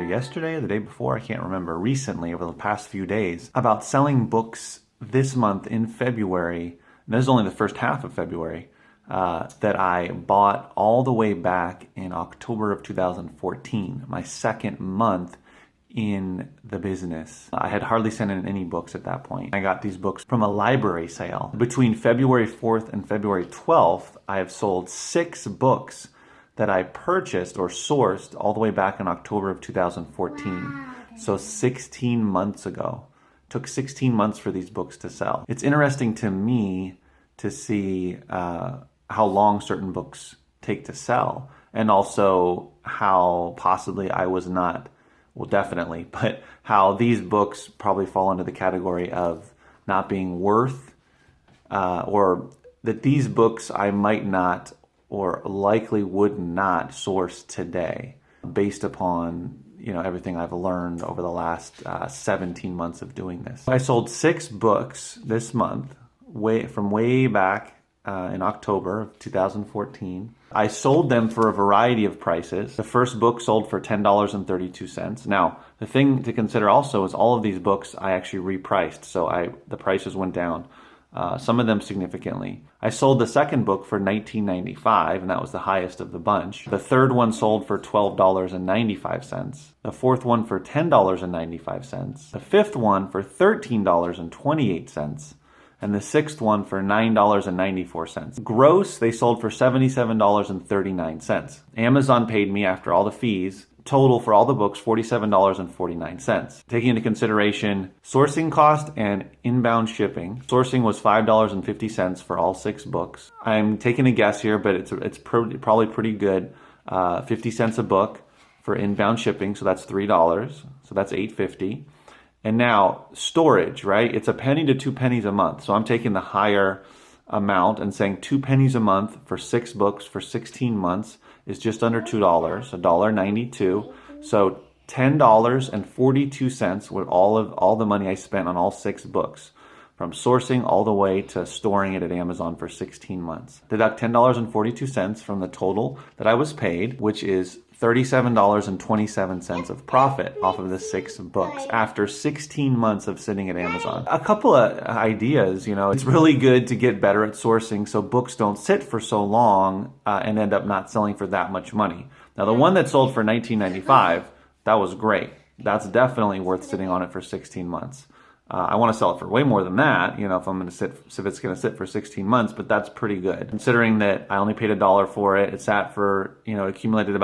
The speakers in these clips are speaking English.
Yesterday or the day before, I can't remember, recently over the past few days, about selling books this month in February, and this is only the first half of February, that I bought all the way back in October of 2014, my second month in the business. I had hardly sent in any books at that point. I got these books from a library sale. Between February 4th and February 12th, I have sold 6 books that I purchased or sourced all the way back in October of 2014. Wow. So 16 months ago. Took 16 months for these books to sell. It's interesting to me to see how long certain books take to sell, and also how possibly I was not, well, definitely, but how these books probably fall into the category of not being worth, or that these books I might not or likely would not source today based upon, everything I've learned over the last 17 months of doing this. I sold 6 books this month, from way back in October of 2014. I sold them for a variety of prices. The first book sold for $10.32. Now, the thing to consider also is all of these books I actually repriced, so the prices went down. Some of them significantly. I sold the second book for $19.95, and that was the highest of the bunch. The third one sold for $12.95. The fourth one for $10.95. The fifth one for $13.28. And the sixth one for $9.94. Gross, they sold for $77.39. Amazon paid me, after all the fees, total for all the books, $47.49. Taking into consideration sourcing cost and inbound shipping, sourcing was $5.50 for all 6 books. I'm taking a guess here, but it's probably pretty good. 50 cents a book for inbound shipping, so that's $3, so that's $8.50. And now storage, right? It's a penny to 2 pennies a month. So I'm taking the higher amount and saying 2 pennies a month for 6 books for 16 months is just under $2, $1.92. So $10.42 with all the money I spent on all 6 books, from sourcing all the way to storing it at Amazon for 16 months. Deduct $10.42 from the total that I was paid, which is $37.27 of profit off of the 6 books after 16 months of sitting at Amazon. A couple of ideas, it's really good to get better at sourcing so books don't sit for so long and end up not selling for that much money. Now, the one that sold for $19.95, that was great. That's definitely worth sitting on it for 16 months. I want to sell it for way more than that, if it's going to sit for 16 months, but that's pretty good. Considering that I only paid $1 for it, it sat for, accumulated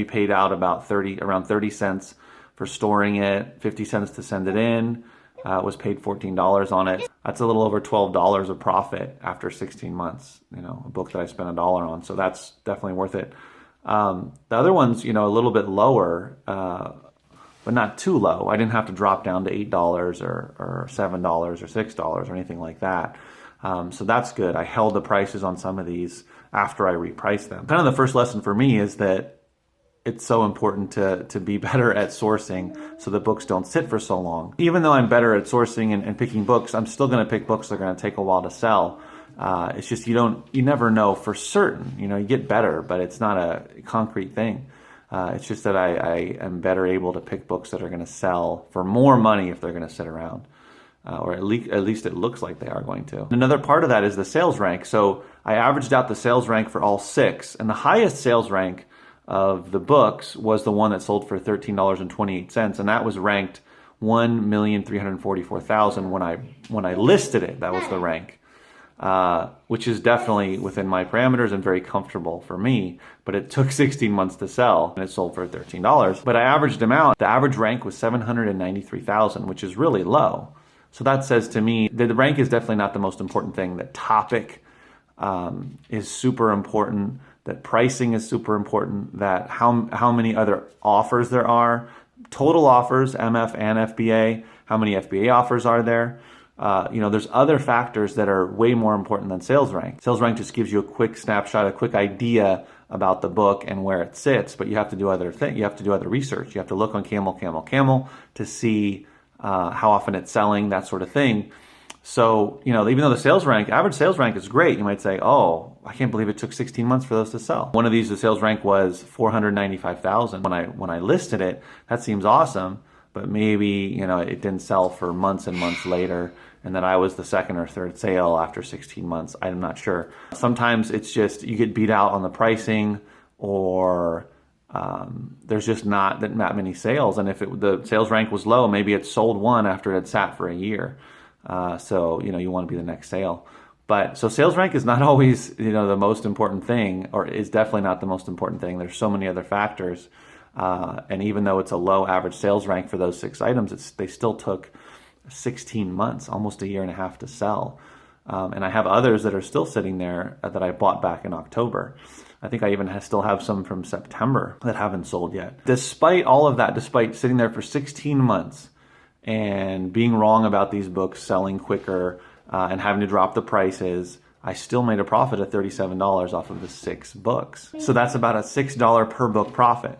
paid out around 30 cents for storing it, 50 cents to send it in, was paid $14 on it. That's a little over $12 of profit after 16 months, a book that I spent $1 on. So that's definitely worth it. The other one's, a little bit lower, but not too low. I didn't have to drop down to $8 or $7 or $6 or anything like that. So that's good. I held the prices on some of these after I repriced them. Kind of the first lesson for me is that it's so important to be better at sourcing so that books don't sit for so long. Even though I'm better at sourcing and picking books, I'm still going to pick books that are going to take a while to sell. It's just you never know for certain. You get better, but it's not a concrete thing. It's just that I am better able to pick books that are going to sell for more money if they're going to sit around, or at least it looks like they are going to. Another part of that is the sales rank. So I averaged out the sales rank for all 6, and the highest sales rank of the books was the one that sold for $13.28, and that was ranked 1,344,000 when I listed it. That was the rank. Which is definitely within my parameters and very comfortable for me, but it took 16 months to sell and it sold for $13. But I averaged them out. The average rank was 793,000, which is really low. So that says to me that the rank is definitely not the most important thing. The topic is super important. that pricing is super important, that how many other offers there are, total offers, MF and FBA, how many FBA offers are there. There's other factors that are way more important than sales rank. Sales rank just gives you a quick snapshot, a quick idea about the book and where it sits, but you have to do other things. You have to do other research. You have to look on Camel to see how often it's selling, that sort of thing. So, even though the average sales rank is great, you might say, oh, I can't believe it took 16 months for those to sell. One of these, the sales rank was 495,000. When I listed it, that seems awesome, but maybe, it didn't sell for months and months later, and then I was the second or third sale after 16 months. I'm not sure. Sometimes it's just you get beat out on the pricing, or there's just not that many sales. And if the sales rank was low, maybe it sold one after it had sat for a year. So, you want to be the next sale. But so sales rank is not always, the most important thing, or is definitely not the most important thing. There's so many other factors. And even though it's a low average sales rank for those 6 items, they still took 16 months, almost a year and a half to sell. And I have others that are still sitting there that I bought back in October. I think I even still have some from September that haven't sold yet. Despite all of that, despite sitting there for 16 months, and being wrong about these books selling quicker and having to drop the prices, I still made a profit of $37 off of the 6 books. So that's about a $6 per book profit,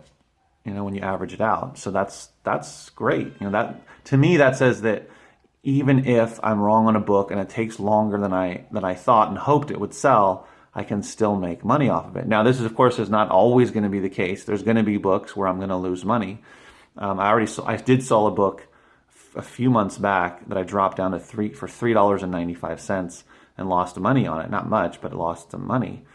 when you average it out. So that's great. That to me, that says that even if I'm wrong on a book and it takes longer than I thought and hoped it would sell, I can still make money off of it. Now, this is, of course, is not always going to be the case. There's going to be books where I'm going to lose money. I did sell a book a few months back that I dropped down to for $3.95 and lost money on it. Not much, but lost some money.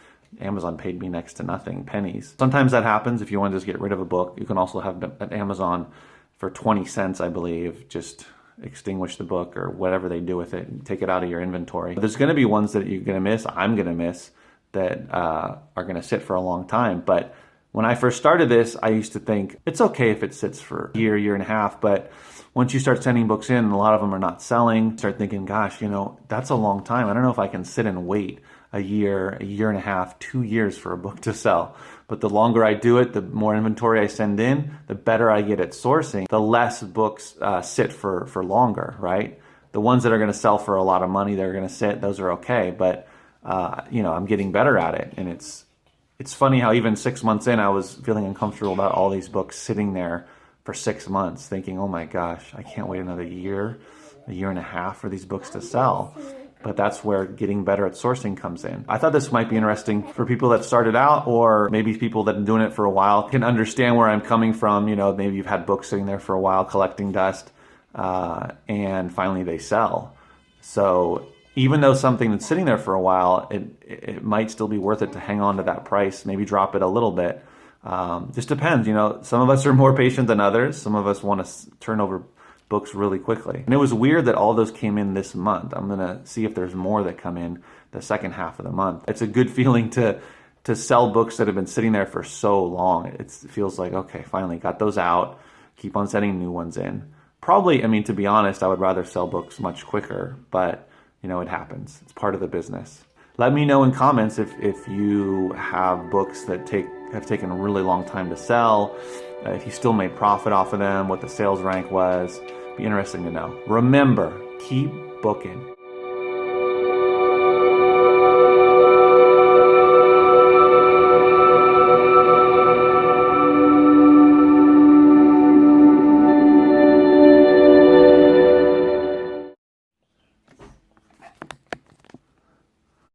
Amazon paid me next to nothing, pennies. Sometimes that happens if you want to just get rid of a book. You can also have at Amazon for 20 cents, I believe, just extinguish the book or whatever they do with it and take it out of your inventory. There's going to be ones that you're going to miss, I'm going to miss, that are going to sit for a long time. But when I first started this, I used to think it's okay if it sits for a year and a half, but once you start sending books in and a lot of them are not selling, start thinking, gosh, that's a long time. I don't know if I can sit and wait a year and a half, 2 years for a book to sell. But the longer I do it, the more inventory I send in, the better I get at sourcing, the less books sit for longer, right? The ones that are going to sell for a lot of money, they're going to sit, those are okay. But, I'm getting better at it. And it's funny how even 6 months in, I was feeling uncomfortable about all these books sitting there for 6 months, thinking, oh my gosh, I can't wait another year, a year and a half for these books to sell. But that's where getting better at sourcing comes in. I thought this might be interesting for people that started out, or maybe people that have been doing it for a while can understand where I'm coming from. Maybe you've had books sitting there for a while collecting dust, and finally they sell. So even though something that's sitting there for a while, it might still be worth it to hang on to that price, maybe drop it a little bit. Just depends. Some of us are more patient than others. Some of us want to turn over books really quickly. And it was weird that all those came in this month. I'm going to see if there's more that come in the second half of the month. It's a good feeling to sell books that have been sitting there for so long. It feels like, okay, finally got those out, keep on sending new ones in. Probably, to be honest, I would rather sell books much quicker, but it happens. It's part of the business. Let me know in comments if you have books that have taken a really long time to sell, if you still made profit off of them, what the sales rank was. Be interesting to know. Remember, keep booking.